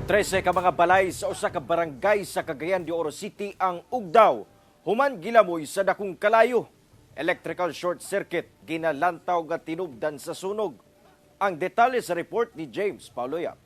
13 ka mga balay sa usa ka barangay sa Cagayan de Oro City ang ugdaw. Human gilamoy sa dakong kalayo. Electrical short circuit ginalantaw nga tinubdan sa sunog. Ang detalye sa report ni James Pauloya.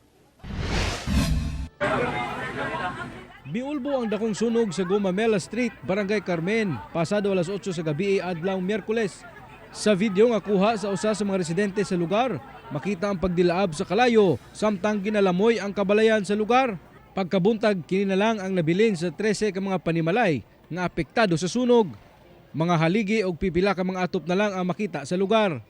Miulbo ang dakong sunog sa Gumamela Street, Barangay Carmen, pasado alas 8 sa gabi adlaw Miyerkules. Sa video nga kuha sa usa sa mga residente sa lugar, makita ang pagdilaab sa kalayo samtang ginalamoy ang kabalayan sa lugar. Pagkabuntag kini na lang ang nabilin sa 13 ka mga panimalay nga apektado sa sunog. Mga haligi og pipila ka mga atop na lang ang makita sa lugar.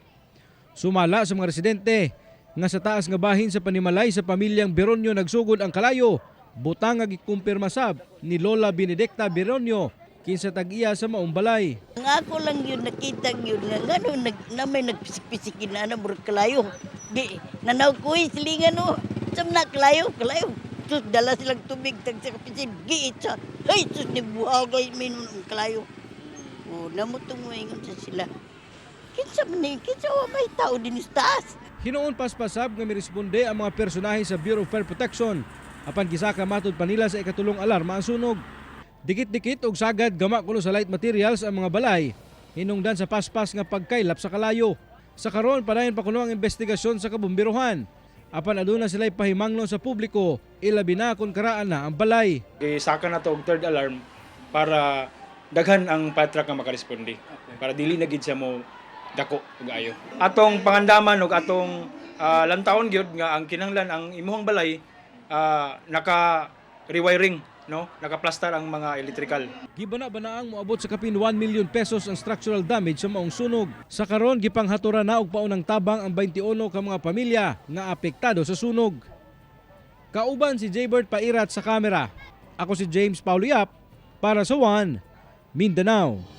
Sumala sa mga residente nga sa taas nga bahin sa panimalay sa pamilyang Beronio nagsugod ang kalayo, butang nga gikumpirma sab ni Lola Benedicta Beronio kinsa tag-iya sa maong balay. Ang ako lang yun, nakita yun, nga gano'n, na may nagpisik-pisikin na murag kalayo. Di, nanaw ko silingan o, sam na kalayo. Sus, dala silang tubig, tag sa kapisin, giit sa, ay, sus, nibuhaw kayo, minun ang kalayo. O, namutong maingon sa sila. Kinsa may tao din sa taas. Hinoon paspasab nga miresponde ang mga personahe sa Bureau of Fire Protection apan gisaka matud pa nila sa ikatulong alarma ang sunog. Dikit-dikit og sagad gama kuno sa light materials ang mga balay hinungdan sa paspas nga pagkaylap sa kalayo. Sa karon padayon pa kuno ang investigasyon sa kabomberohan. Apan aduna sila pahimangno sa publiko ilabi na kung karaan na ang balay. Gisaka na to og third alarm para daghan ang fire truck nga makaresponde. Para dili na gid siya mo dako ug ayo. Atong pangandaman ug atong lantawon gyud nga ang kinahanglan ang imuhang balay naka rewiring, no? Naka-plaster ang mga electrical. Gibana-banaang moabot sa kapin 1 million pesos ang structural damage sa maong sunog. Sa karon gipanghaturan na og paunang tabang ang 21 ka mga pamilya nga apektado sa sunog. Kauban si Jaybert Pairat sa kamera. Ako si James Pauliap para sa One Mindanao.